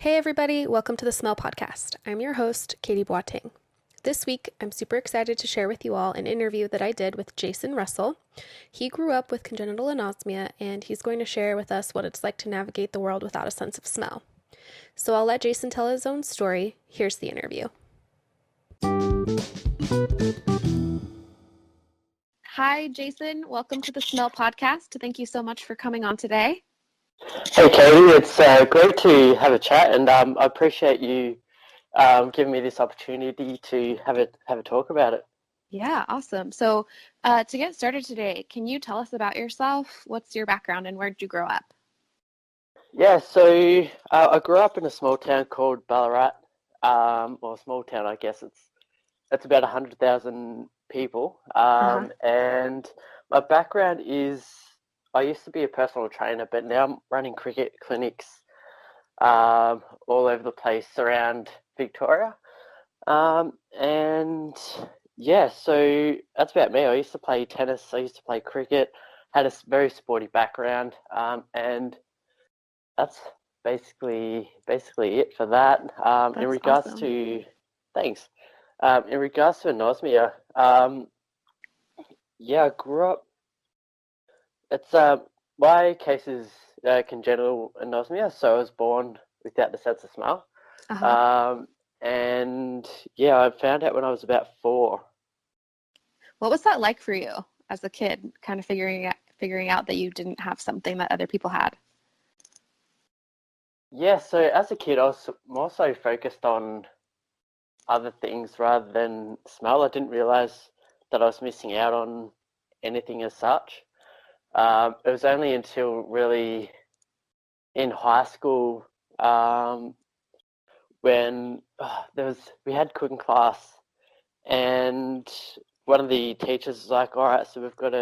Hey everybody, welcome to the Smell Podcast. I'm your host, Katie Boateng. This week, I'm super excited to share with you all an interview that I did with Jason Russell. He grew up with congenital anosmia, and he's going to share with us what it's like to navigate the world without a sense of smell. So I'll let Jason tell his own story. Here's the interview. Hi, Jason. Welcome to the Smell Podcast. Thank you so much for coming on today. Hey, Katie. It's great to have a chat, and I appreciate you giving me this opportunity to have a talk about it. Yeah, awesome. So to get started today, can you tell us about yourself? What's your background and where did you grow up? Yeah, so I grew up in a small town called Ballarat, or small town, I guess it's about 100,000 people, and my background is I used to be a personal trainer, but now I'm running cricket clinics all over the place around Victoria. And yeah, so that's about me. I used to play tennis, I used to play cricket, had a very sporty background, and that's basically it for that. In That's regards awesome. to, thanks. In regards to anosmia, yeah, I grew up. It's my case is congenital anosmia, so I was born without the sense of smell. Uh-huh. Um, and yeah, I found out when I was about 4. What was that like for you as a kid, kind of figuring out that you didn't have something that other people had? Yeah, so as a kid, I was more so focused on other things rather than smell. I didn't realize that I was missing out on anything as such. It was only until really in high school when we had cooking class, and one of the teachers was like, "All right, so we've got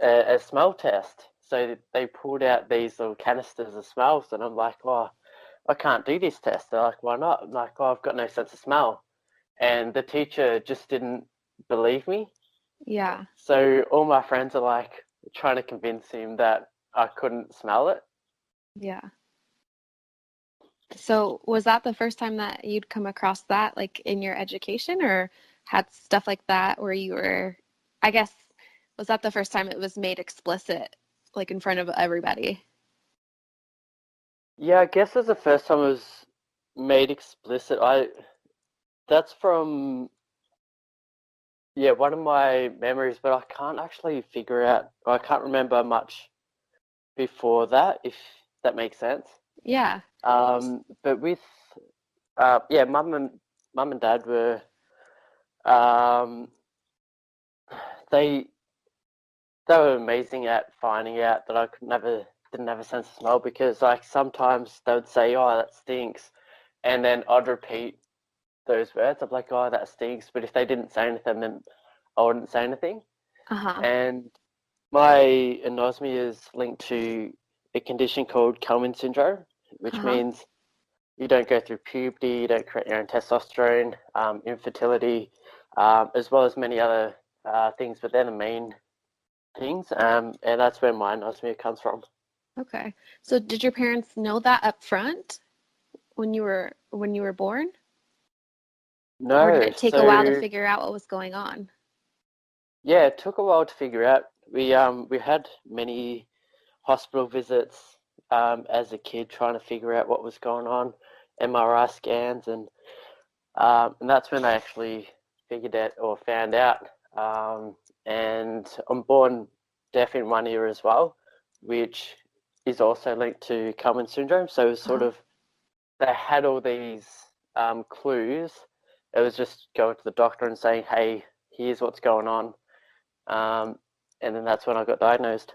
a smell test." So they pulled out these little canisters of smells, and I'm like, "Oh, I can't do this test." They're like, "Why not?" I'm like, "Oh, I've got no sense of smell." And the teacher just didn't believe me. Yeah. So all my friends are like trying to convince him that I couldn't smell it. Yeah. So was that the first time that you'd come across that, like in your education, or had stuff like that where you were, I guess, was that the first time it was made explicit, like in front of everybody? Yeah, I guess that's the first time it was made explicit. I That's from, yeah, one of my memories, but I can't actually figure out, I can't remember much before that, if that makes sense. Yeah. But with yeah, mum and dad were um, they they were amazing at finding out that I could never didn't have a sense of smell, because like sometimes they would say, "Oh, that stinks," and then I'd repeat those words. I'm like, "Oh, that stinks," but if they didn't say anything, then I wouldn't say anything. Uh-huh. And my anosmia is linked to a condition called Kelman syndrome, which Uh-huh. means you don't go through puberty, you don't create your own testosterone, infertility, as well as many other things, but they're the main things, and that's where my anosmia comes from. Okay. So did your parents know that up front when you were born? Or did No, it take a while to so figure out what was going on? yeah, it took a while to figure out. We had many hospital visits as a kid, trying to figure out what was going on, MRI scans, and that's when I actually figured out or found out. And I'm born deaf in one ear as well, which is also linked to Kelman syndrome. So it was sort Uh-huh. of, they had all these clues. It was just going to the doctor and saying, "Hey, here's what's going on," um, and then that's when I got diagnosed.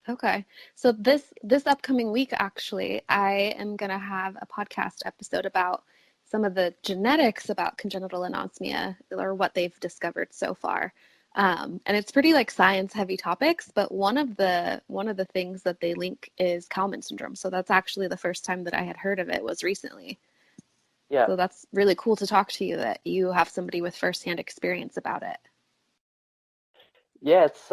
Okay. So this upcoming week, actually, I am gonna have a podcast episode about some of the genetics about congenital anosmia or what they've discovered so far. And it's pretty like science heavy topics, but one of the things that they link is Kalman syndrome. So that's actually the first time that I had heard of it was recently. Yeah, So that's really cool to talk to you that you have somebody with firsthand experience about it. yeah. It's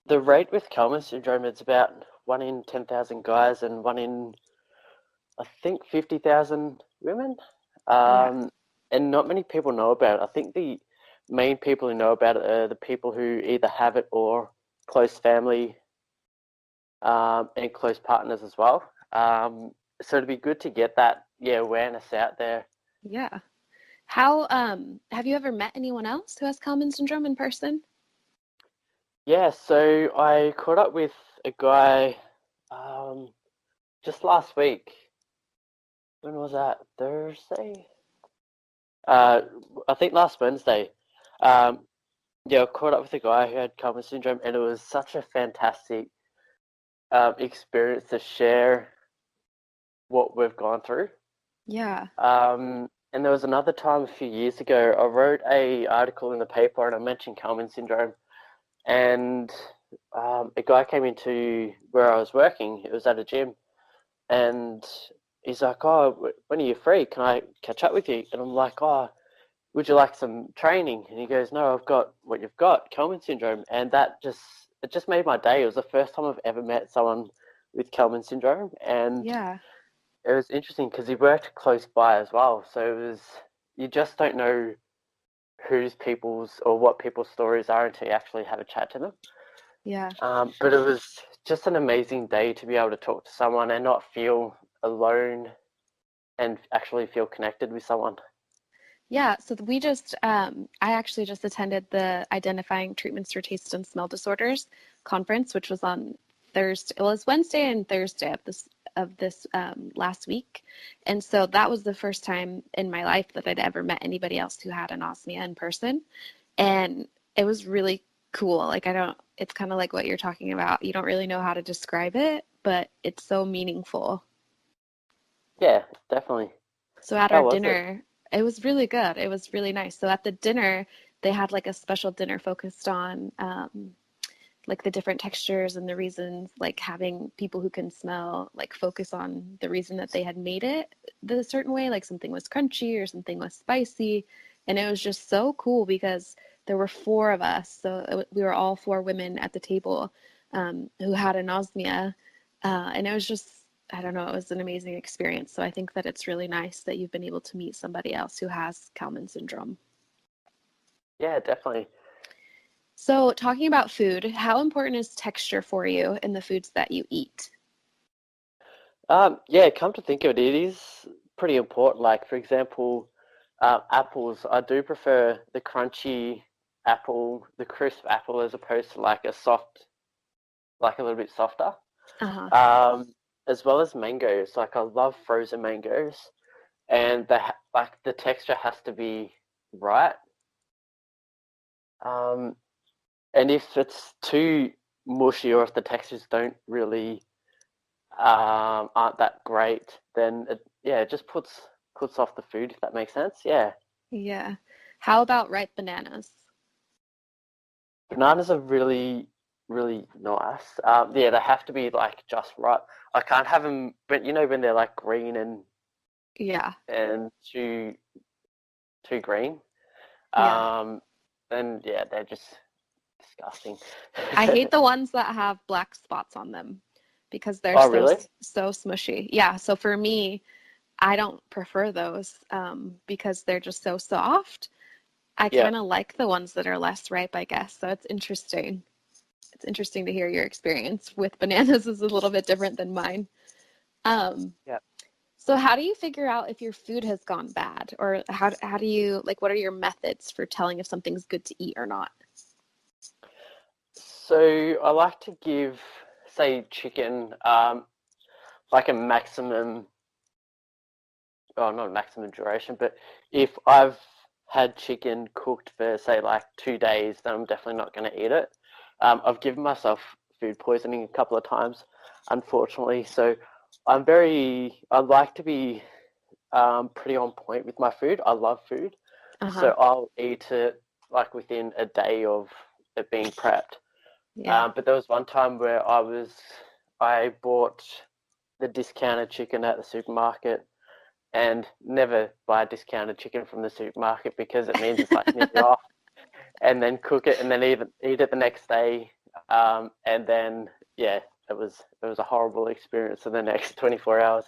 the rate with Kelman syndrome. It's about 1 in 10,000 guys and 1 in I think 50,000 women. Yeah. And not many people know about it. I think the main people who know about it are the people who either have it or close family and close partners as well. So it'd be good to get that awareness out there. Yeah. How have you ever met anyone else who has Kalman syndrome in person? Yeah, so I caught up with a guy um, just last week. When was that? Thursday? Uh, I think last Wednesday. Um, yeah, I caught up with a guy who had Kalman syndrome, and it was such a fantastic experience to share what we've gone through. Yeah. And there was another time a few years ago, I wrote a article in the paper and I mentioned Kalman syndrome, and a guy came into where I was working. It was at a gym, and he's like, "Oh, when are you free? Can I catch up with you?" And I'm like, "Oh, would you like some training?" And he goes, "No, I've got what you've got, Kalman syndrome." And it just made my day. It was the first time I've ever met someone with Kalman syndrome, and Yeah. it was interesting because he worked close by as well. So it was you just don't know whose people's or what people's stories are until you actually have a chat to them. Yeah. But it was just an amazing day to be able to talk to someone and not feel alone and actually feel connected with someone. Yeah, so I actually just attended the Identifying Treatments for Taste and Smell Disorders conference, which was on Thursday. It was Wednesday and Thursday of this last week, and so that was the first time in my life that I'd ever met anybody else who had anosmia in person, and it was really cool. Like I don't, it's kind of like what you're talking about. You don't really know how to describe it, but it's so meaningful. Yeah, definitely. So at our How was it? dinner, it was really good. It was really nice. So at the dinner, they had like a special dinner focused on like the different textures and the reasons, like having people who can smell, like focus on the reason that they had made it the certain way, like something was crunchy or something was spicy. And it was just so cool because there were four of us. So we were all four women at the table who had anosmia. And it was just, I don't know, it was an amazing experience. So I think that it's really nice that you've been able to meet somebody else who has Kalman syndrome. Yeah, definitely. So, talking about food, how important is texture for you in the foods that you eat? Yeah, come to think of it, it is pretty important. Like, for example, apples. I do prefer the crunchy apple, the crisp apple, as opposed to like a soft, like a little bit softer. Uh-huh. Um, as well as mangoes. Like, I love frozen mangoes, and like the texture has to be right. Um, and if it's too mushy or if the textures don't really aren't that great, then it just puts off the food if that makes sense. Yeah, Yeah. How about ripe bananas? bananas are really nice. Yeah, they have to be like just right. I can't have them, but you know when they're like green Yeah. and too green, Yeah. um, then yeah, they're just disgusting. I hate the ones that have black spots on them because they're Oh, really? so smushy. Yeah, so for me, I don't prefer those because they're just so soft. I Yeah, kind of like the ones that are less ripe, I guess. So it's interesting. It's interesting to hear your experience with bananas is a little bit different than mine. Um, yeah. so how do you figure out if your food has gone bad, or how do you like what are your methods for telling if something's good to eat or not? So I like to give, say, chicken, like a maximum, well, not a maximum duration, but if I've had chicken cooked for, say, like 2 days, then I'm definitely not going to eat it. I've given myself food poisoning a couple of times, unfortunately. So I like to be pretty on point with my food. I love food. Uh-huh. So I'll eat it like within a day of it being prepped. Yeah. But there was one time where I bought the discounted chicken at the supermarket and never buy discounted chicken from the supermarket because it means it's like nearly off, and then cook it and then eat it the next day, and then yeah. it was a horrible experience for the next 24 hours.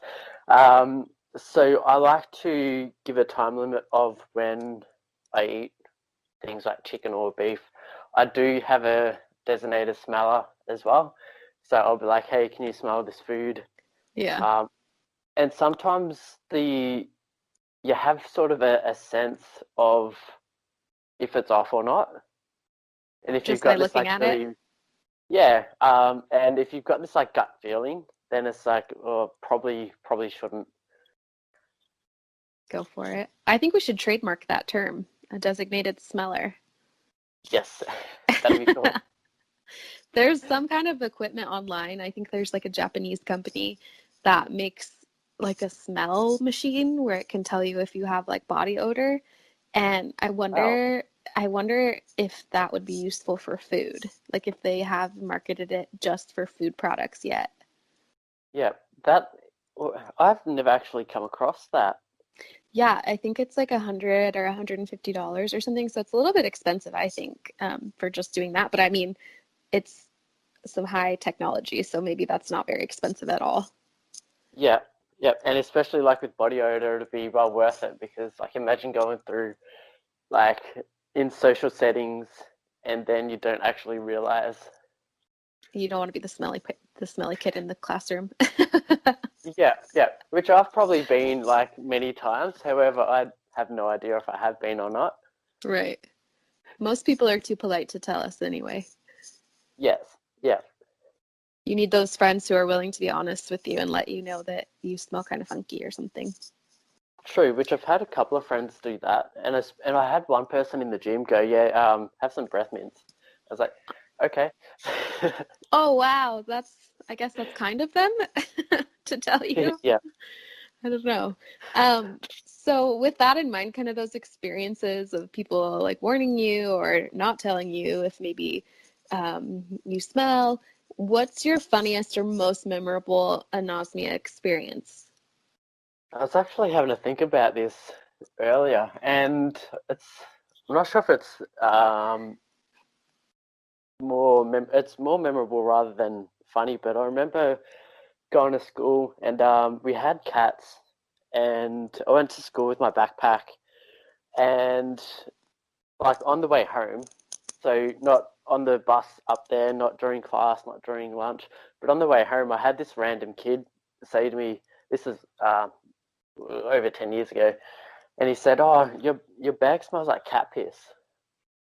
Um, so I like to give a time limit of when I eat things like chicken or beef. I do have a designated smeller as well. So I'll be like, hey, can you smell this food? Yeah. Um, and sometimes you have sort of a sense of if it's off or not. And if you've Just by got this looking like at it. really, and if you've got this like gut feeling, then it's like, oh, probably shouldn't. Go for it. I think we should trademark that term, a designated smeller. Yes, that'd be cool. There's some kind of equipment online. I think there's like a Japanese company that makes like a smell machine where it can tell you if you have like body odor. And Wow. I wonder if that would be useful for food. Like if they have marketed it just for food products yet. Yeah, that I've never actually come across that. Yeah, I think it's like $100 or $150 or something. So it's a little bit expensive, I think, for just doing that. But I mean, it's some high technology, so maybe that's not very expensive at all. Yeah, yeah, and especially like with body odor, it'd be well worth it because like imagine going through like in social settings and then you don't actually realize. You don't want to be the smelly kid in the classroom. Yeah, yeah, which I've probably been like many times. However, I have no idea if I have been or not. Right. Most people are too polite to tell us anyway. Yes, yeah, You need those friends who are willing to be honest with you and let you know that you smell kind of funky or something. true. Which I've had a couple of friends do that, and I had one person in the gym go, yeah, have some breath mints. I was like, okay. Oh, wow. I guess that's kind of them to tell you. Yeah. I don't know. So with that in mind, kind of those experiences of people like warning you or not telling you if maybe you smell, what's your funniest or most memorable anosmia experience? I was actually having to think about this earlier, and I'm not sure if it's it's more memorable rather than funny, but I remember going to school and we had cats, and I went to school with my backpack, and like on the way home, so not on the bus up there, not during class, not during lunch, but on the way home, I had this random kid say to me, this is over 10 years ago, and he said, "Oh, your bag smells like cat piss."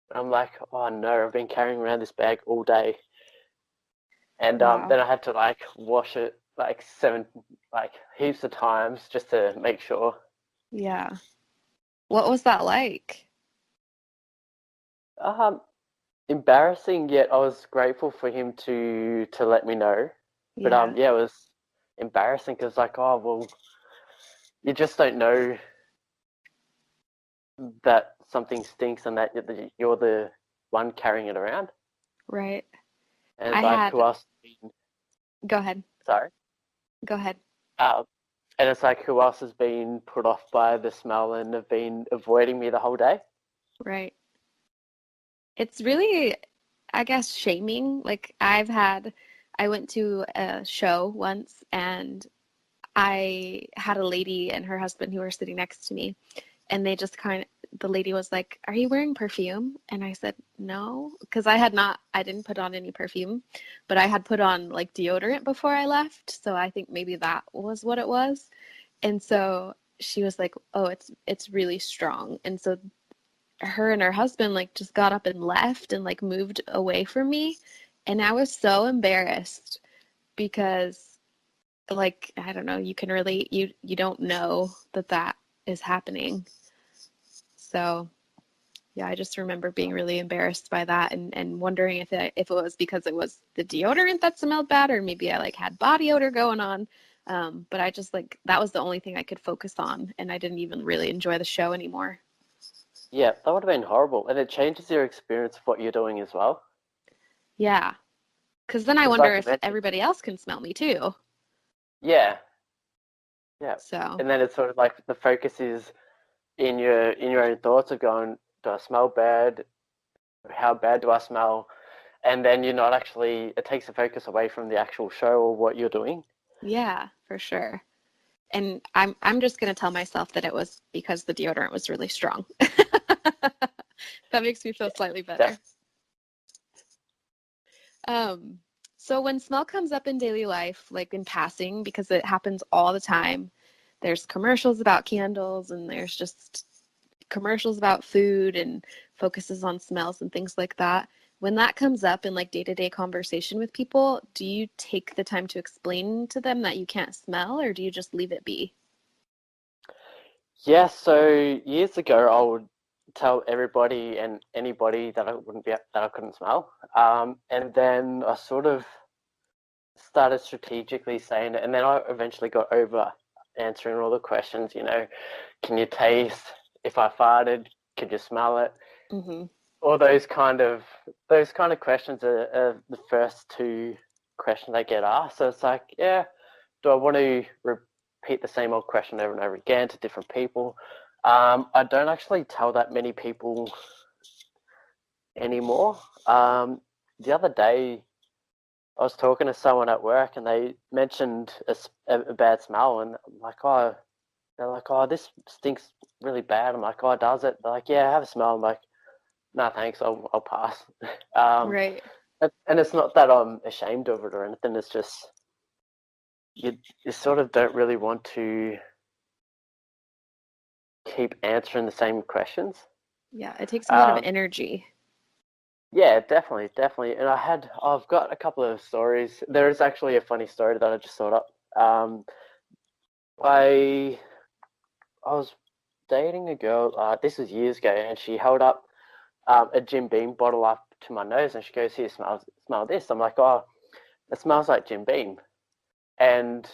And I'm like, "Oh no, I've been carrying around this bag all day." And Wow. then I had to like wash it like like heaps of times just to make sure. Yeah. What was that like? Um, Embarrassing, yet I was grateful for him to let me know. But Yeah. yeah, it was embarrassing because like, oh well, you just don't know that something stinks and that you're the one carrying it around. Right. And I it's like, who had, else? go ahead. Sorry. Go ahead. Um, and it's like, who else has been put off by the smell and have been avoiding me the whole day? Right. It's really, I guess, shaming. Like I went to a show once and I had a lady and her husband who were sitting next to me, and they just the lady was like, "Are you wearing perfume?" And I said, "No," because I didn't put on any perfume, but I had put on like deodorant before I left, so I think maybe that was what it was. And so she was like, "Oh, it's really strong." And so her and her husband like just got up and left and like moved away from me, and I was so embarrassed because like I don't know, you can relate. You don't know that that is happening. So yeah, I just remember being really embarrassed by that and wondering if it was because it was the deodorant that smelled bad or maybe I like had body odor going on. But I just like that was the only thing I could focus on, and I didn't even really enjoy the show anymore. Yeah, that would have been horrible. And it changes your experience of what you're doing as well. Yeah, because then I Because wonder like if imagine, everybody else can smell me too. yeah, yeah. So And then it's sort of like the focus is in your own thoughts of going, do I smell bad? How bad do I smell? and then you're not actually, it takes the focus away from the actual show or what you're doing. Yeah, for sure. And I'm just gonna tell myself that it was because the deodorant was really strong. That makes me feel slightly better. Um, so when smell comes up in daily life, like in passing, because it happens all the time, there's commercials about candles and there's just commercials about food and focuses on smells and things like that. When that comes up in like day-to-day conversation with people, do you take the time to explain to them that you can't smell, or do you just leave it be? Yeah, so years ago, I would tell everybody and anybody that I wouldn't be that I couldn't smell. And then I sort of started strategically saying it, and then I eventually got over answering all the questions. Can you taste? If I farted, could you smell it? Mm-hmm. All those kind of questions are the first two questions I get asked. So it's like, yeah, do I want to repeat the same old question over and over again to different people? I don't actually tell that many people anymore. The other day, I was talking to someone at work and they mentioned a bad smell, and I'm like, oh, they're like, oh, this stinks really bad. I'm like, oh, does it? They're like, yeah, have a smell. I'm like, no, thanks, I'll pass. um, Right. and it's not that I'm ashamed of it or anything. It's just you sort of don't really want to keep answering the same questions. Yeah, it takes a lot of Um, energy. yeah, definitely, definitely. And I've got a couple of stories. There is actually a funny story that I just thought up. I I was dating a girl. This was years ago, and she held up a Jim Beam bottle up to my nose, and she goes, "Here, smell this." I'm like, "Oh, it smells like Jim Beam." And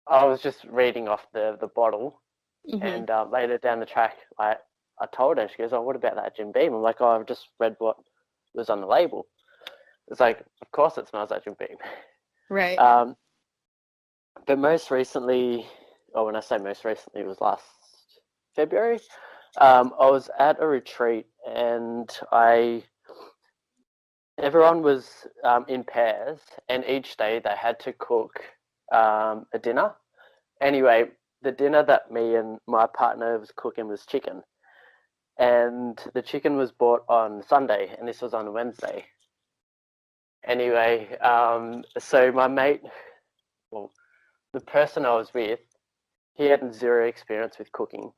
I was just reading off the bottle, Mm-hmm. and later down the track, I told her. She goes, "Oh, what about that Jim Beam?" I'm like, "Oh, I've just read what was on the label." It's like, of course, it smells like Jim Beam. Right. Um, but most recently, or when I say most recently, it was last February. I was at a retreat, and everyone was in pairs, and each day they had to cook a dinner. Anyway, the dinner that me and my partner was cooking was chicken, and the chicken was bought on Sunday, and this was on Wednesday. Anyway, so my mate, well, the person I was with, he had zero experience with cooking.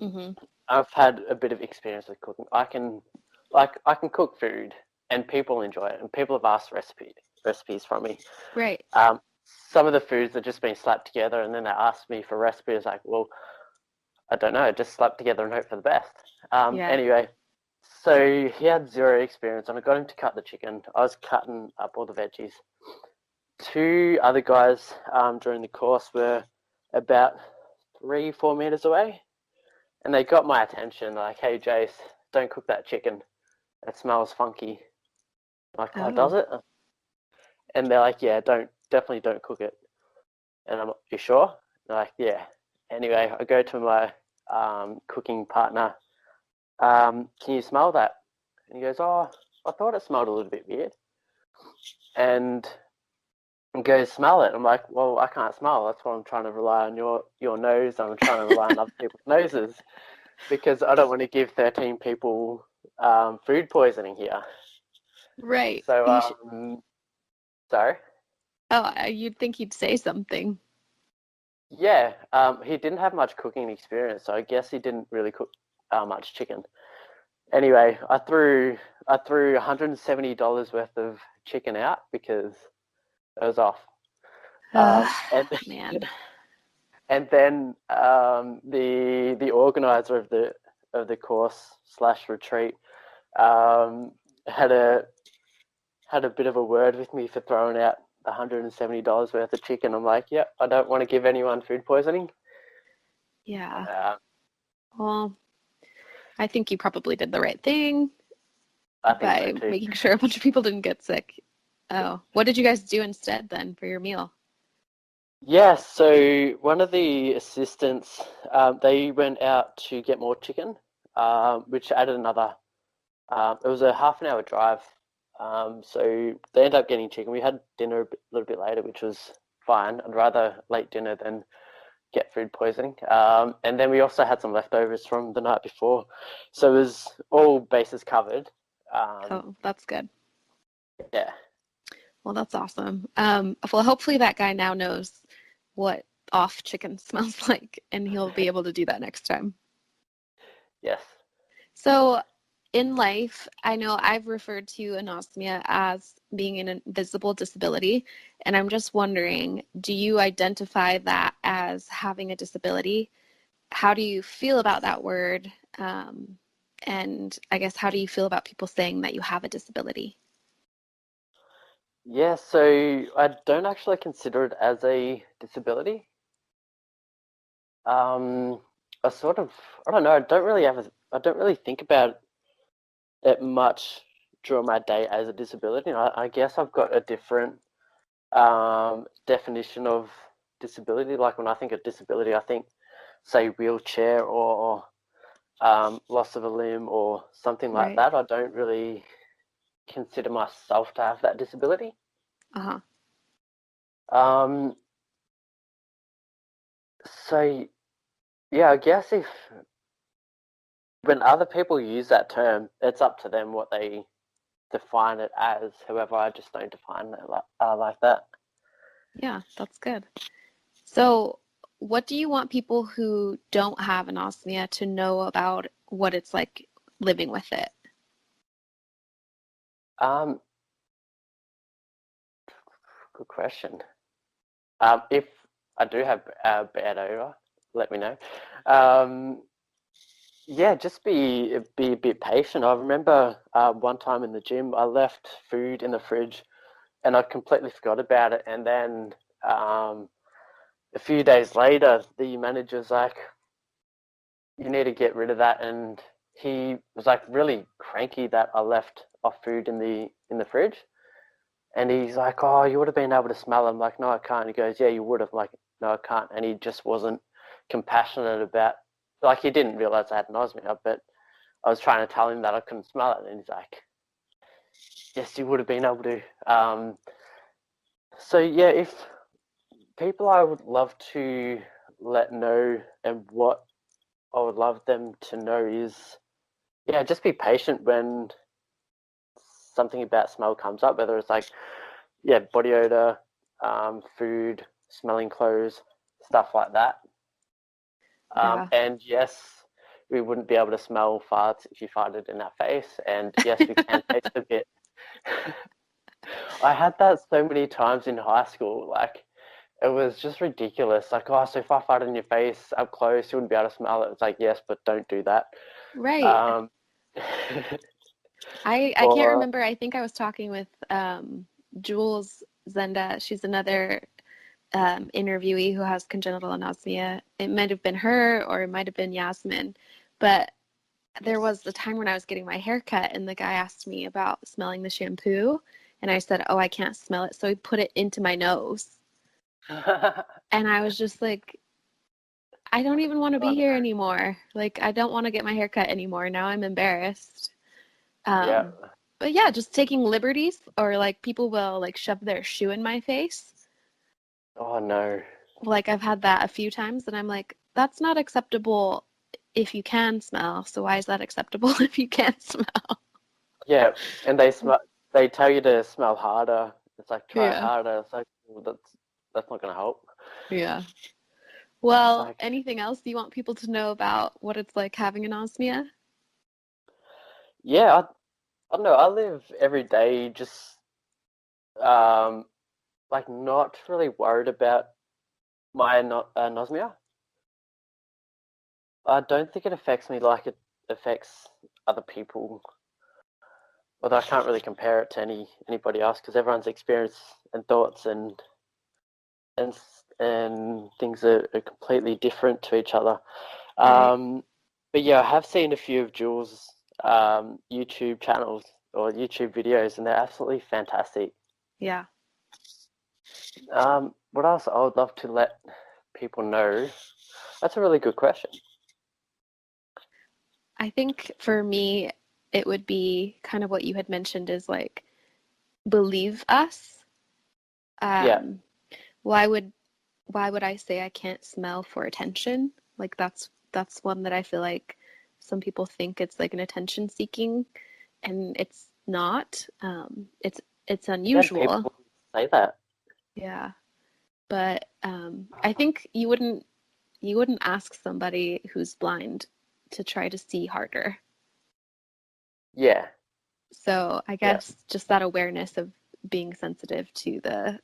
Mm-hmm. I've had a bit of experience with cooking. I can cook food, and people enjoy it, and people have asked recipes from me. Right. Um, some of the foods have just been slapped together, and then they asked me for recipes. Like, well, I don't know, just slap together and hope for the best. Yeah. Anyway, so he had zero experience, and I got him to cut the chicken. I was cutting up all the veggies. Two other guys during the course were about 3, 4 meters away, and they got my attention. Like, hey, Jace, don't cook that chicken. It smells funky. I'm like, oh, does Oh. it? And they're like, yeah, definitely don't cook it. And I'm like, you sure? They're like, yeah. Anyway, I go to my cooking partner. Can you smell that? And he goes, oh, I thought it smelled a little bit weird. And goes, smell it. I'm like, well, I can't smell. That's why I'm trying to rely on your nose. I'm trying to rely on other people's noses because I don't want to give 13 people food poisoning here. Right. So, You should. sorry. Oh, you'd think he'd say something. Yeah, he didn't have much cooking experience, so I guess he didn't really cook much chicken. Anyway, I threw $170 worth of chicken out because it was off. And Man. and then the organizer of the course slash retreat um, had a had a bit of a word with me for throwing out $170 worth of chicken. I'm like, yeah, I don't want to give anyone food poisoning. Yeah. Uh, Well, I think you probably did the right thing I think so by too. making sure a bunch of people didn't get sick. Oh, what did you guys do instead then for your meal? Yeah, so one of the assistants, they went out to get more chicken, which added another. It was a half an hour drive So they ended up getting chicken. We had dinner a little bit later, which was fine. I'd rather late dinner than get food poisoning. And then we also had some leftovers from the night before. So it was all bases covered. Oh, that's good. Yeah. Well, that's awesome. Well, hopefully that guy now knows what off chicken smells like, and he'll be able to do that next time. Yes. So, in life, I know I've referred to anosmia as being an invisible disability, and I'm just wondering, do you identify that as having a disability? How do you feel about that word? And I guess, how do you feel about people saying that you have a disability? Yeah, so I don't actually consider it as a disability. Um, I sort of, I don't know, I don't really think about it much during my day as a disability. I guess I've got a different definition of disability. Like when I think of disability, I think, say, wheelchair or loss of a limb or something like Right. that. I don't really consider myself to have that disability. Uh-huh. Um, so yeah, I guess if when other people use that term, it's up to them what they define it as. However, I just don't define it like that. Yeah, that's good. So, what do you want people who don't have anosmia to know about what it's like living with it? Um, Good question. If I do have a bad odor, let me know. Um, yeah, just be a bit patient. I remember one time in the gym, I left food in the fridge and I completely forgot about it. And then a few days later, the manager's like, "You need to get rid of that." And he was like really cranky that I left off food in the fridge. And he's like, "Oh, you would have been able to smell it." I'm like, "No, I can't." He goes, "Yeah, you would have." I'm like, "No, I can't." And he just wasn't compassionate about, like, he didn't realize I had anosmia, but I was trying to tell him that I couldn't smell it, and he's like, "Yes, you would have been able to." So yeah, if people I would love to let know, and what I would love them to know is, yeah, just be patient when something about smell comes up, whether it's like, yeah, body odor, food, smelling clothes, stuff like that. Yeah. And yes, we wouldn't be able to smell farts if you farted in our face. And yes, we can taste a bit. I had that so many times in high school. Like, it was just ridiculous. Like, oh, so if I farted in your face up close, you wouldn't be able to smell it. It's like, yes, but don't do that. Right. Um, I can't or, remember. I think I was talking with Jules Zenda. She's another interviewee who has congenital anosmia. It might have been her or it might have been Yasmin, but there was the time when I was getting my hair cut and the guy asked me about smelling the shampoo, and I said, "Oh, I can't smell it." So he put it into my nose. And I was just like, I don't even want to oh be no. here anymore. Like, I don't want to get my hair cut anymore. Now I'm embarrassed. Yeah. Um, but yeah, just taking liberties, or like people will like shove their shoe in my face. Oh no. Like I've had that a few times, and I'm like, that's not acceptable if you can smell. So why is that acceptable if you can't smell? Yeah, and they tell you to smell harder. It's like, try Yeah, harder. It's like, well, that's not gonna help. yeah. It's Well, like, anything else you want people to know about what it's like having anosmia? yeah, I don't know. I live every day just um like not really worried about my anosmia. I don't think it affects me like it affects other people. Although I can't really compare it to anybody else because everyone's experience and thoughts and and things are completely different to each other. Right. Um, but yeah, I have seen a few of Jules' YouTube channels or YouTube videos, and they're absolutely fantastic. Yeah. What else I would love to let people know? That's a really good question. I think for me, it would be kind of what you had mentioned is like believe us. Yeah, Um, why would I say I can't smell for attention? Like that's one that I feel like some people think it's like an attention seeking, and it's not. It's yeah, unusual. people say that. Yeah, but I think you wouldn't ask somebody who's blind to try to see harder. Yeah, So I yeah, guess just that awareness of being sensitive to the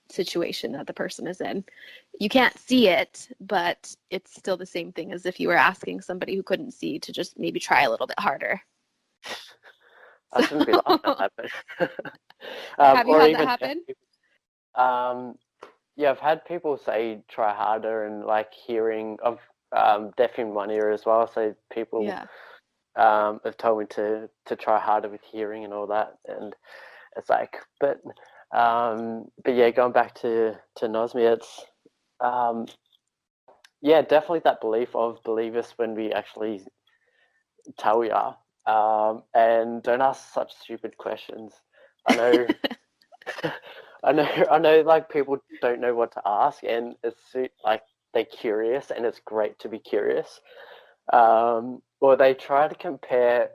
situation that the person is in. You can't see it, but it's still the same thing as if you were asking somebody who couldn't see to just maybe try a little bit harder. I So shouldn't be laughing at that, but have you or had that even deaf happen? people. Yeah, I've had people say try harder and like hearing. I've deaf in one ear as well, so people Yeah. have told me to try harder with hearing and all that, and it's like, but yeah, going back to anosmia, it's um, yeah, definitely that belief of believe us when we actually tell you, and don't ask such stupid questions. I know, I know. Like people don't know what to ask, and it's like they're curious, and it's great to be curious. Or they try to compare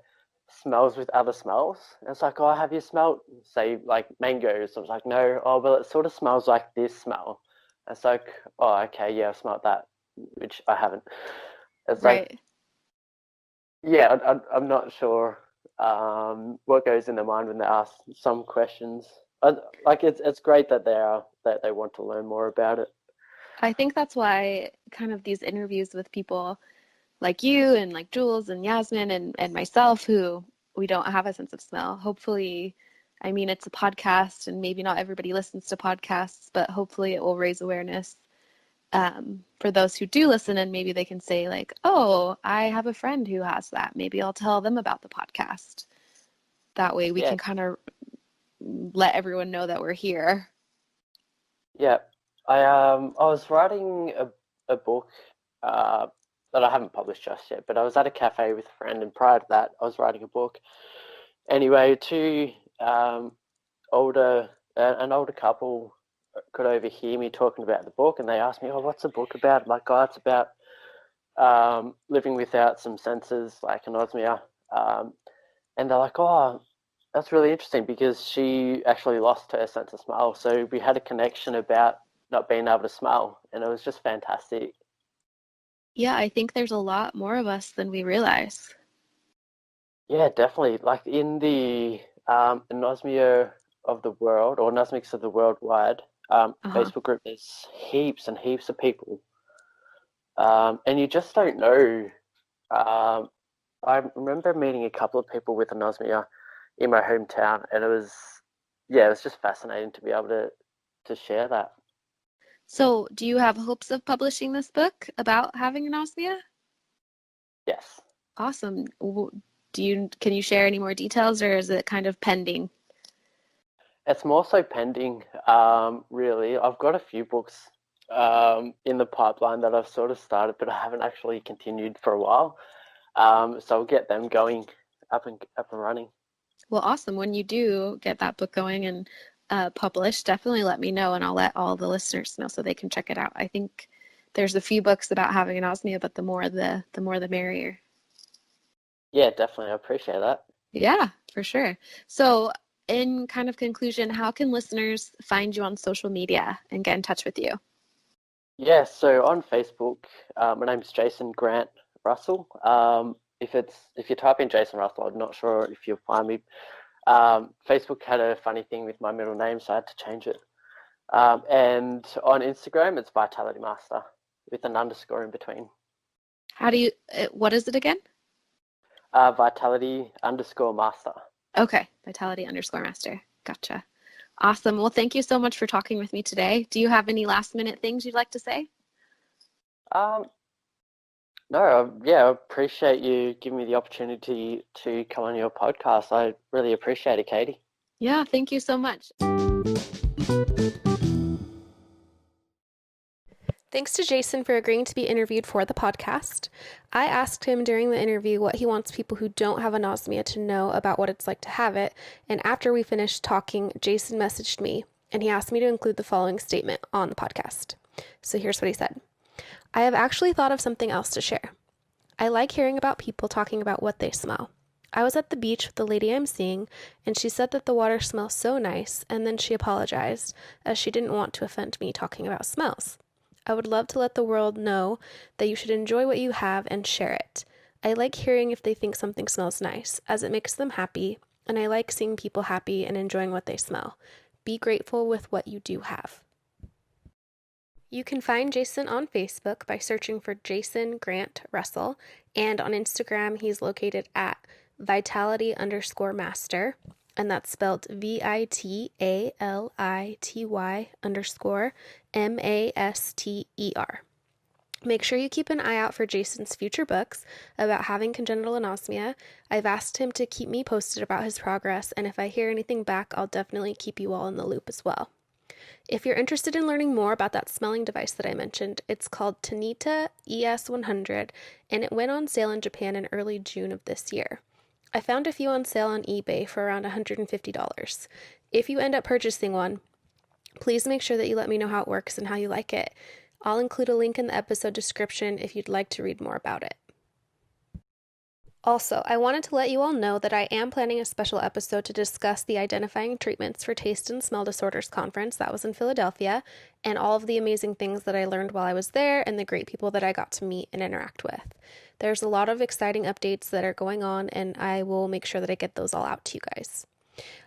smells with other smells. And it's like, oh, have you smelled, say, like mangoes? I was like, no. Oh, well, it sort of smells like this smell. It's like, oh, okay, yeah, I've smelled that, which I haven't. It's like, Right. yeah, I'm not sure what goes in their mind when they ask some questions. Like, it's great that that they want to learn more about it. I think that's why kind of these interviews with people like you and like Jules and Yasmin and myself who we don't have a sense of smell. Hopefully, I mean, it's a podcast and maybe not everybody listens to podcasts, but hopefully it will raise awareness for those who do listen and maybe they can say like, oh, I have a friend who has that. Maybe I'll tell them about the podcast. That way we Yeah, can kind of let everyone know that we're here. yeah. I was writing a book uh that I haven't published just yet, but I was at a cafe with a friend, and prior to that, I was writing a book. Anyway, two older an older couple could overhear me talking about the book, and they asked me, "Oh, what's the book about?" I'm like, "Oh, it's about living without some senses, like anosmia." Um, and they're like, "Oh, that's really interesting because she actually lost her sense of smell." So we had a connection about not being able to smell, and it was just fantastic. Yeah, I think there's a lot more of us than we realize. Yeah, definitely. Like in the anosmia of the world or anosmics of the worldwide Uh-huh. Facebook group, there's heaps and heaps of people, and you just don't know. Um, I remember meeting a couple of people with anosmia in my hometown, and yeah, it was just fascinating to be able to share that. So, do you have hopes of publishing this book about having anosmia? Yes. Awesome. Can you share any more details or is it kind of pending? It's more so pending, really. I've got a few books in the pipeline that I've sort of started, but I haven't actually continued for a while. So I'll get them going up and running. Well, awesome. When you do get that book going and published, definitely let me know and I'll let all the listeners know so they can check it out. I think there's a few books about having anosmia, but the more the merrier. Yeah, definitely. I appreciate that. Yeah, for sure. So, in kind of conclusion, how can listeners find you on social media and get in touch with you? Yeah, so on Facebook, my name's Jason Grant Russell. If you type in Jason Russell, I'm not sure if you'll find me. Facebook had a funny thing with my middle name, so I had to change it. And on Instagram, it's Vitality Master with an underscore in between. How do you, what is it again? Vitality underscore master. Okay, Vitality underscore master. Gotcha. Awesome. Well, thank you so much for talking with me today. Do you have any last minute things you'd like to say? Um, no, yeah, I appreciate you giving me the opportunity to come on your podcast. I really appreciate it, Katie. Yeah, thank you so much. Thanks to Jason for agreeing to be interviewed for the podcast. I asked him during the interview what he wants people who don't have anosmia to know about what it's like to have it, and after we finished talking, Jason messaged me, and he asked me to include the following statement on the podcast. So here's what he said. I have actually thought of something else to share. I like hearing about people talking about what they smell. I was at the beach with the lady I'm seeing, and she said that the water smells so nice, and then she apologized, as she didn't want to offend me talking about smells. I would love to let the world know that you should enjoy what you have and share it. I like hearing if they think something smells nice, as it makes them happy, and I like seeing people happy and enjoying what they smell. Be grateful with what you do have. You can find Jason on Facebook by searching for Jason Grant Russell, and on Instagram he's located at vitality_master, and that's spelled VITALITY_MASTER. Make sure you keep an eye out for Jason's future books about having congenital anosmia. I've asked him to keep me posted about his progress, and if I hear anything back, I'll definitely keep you all in the loop as well. If you're interested in learning more about that smelling device that I mentioned, it's called Tanita ES100, and it went on sale in Japan in early June of this year. I found a few on sale on eBay for around $150. If you end up purchasing one, please make sure that you let me know how it works and how you like it. I'll include a link in the episode description if you'd like to read more about it. Also, I wanted to let you all know that I am planning a special episode to discuss the Identifying Treatments for Taste and Smell Disorders conference that was in Philadelphia, and all of the amazing things that I learned while I was there and the great people that I got to meet and interact with. There's a lot of exciting updates that are going on, and I will make sure that I get those all out to you guys.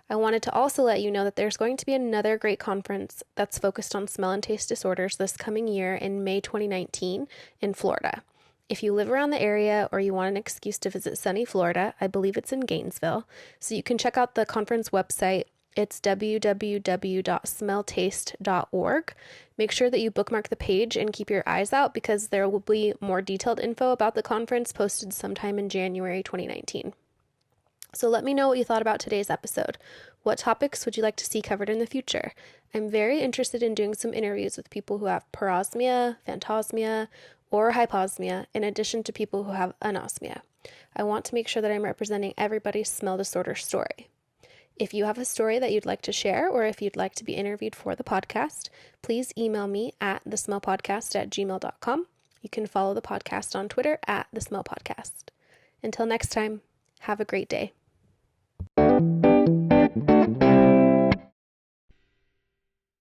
I wanted to also let you know that there's going to be another great conference that's focused on smell and taste disorders this coming year in May 2019 in Florida. If you live around the area or you want an excuse to visit sunny Florida, I believe it's in Gainesville, so you can check out the conference website. It's www.smelltaste.org. Make sure that you bookmark the page and keep your eyes out because there will be more detailed info about the conference posted sometime in January 2019. So let me know what you thought about today's episode. What topics would you like to see covered in the future? I'm very interested in doing some interviews with people who have parosmia, phantosmia, or hyposmia, in addition to people who have anosmia. I want to make sure that I'm representing everybody's smell disorder story. If you have a story that you'd like to share, or if you'd like to be interviewed for the podcast, please email me at thesmellpodcast@gmail.com. You can follow the podcast on Twitter at thesmellpodcast. Until next time, have a great day.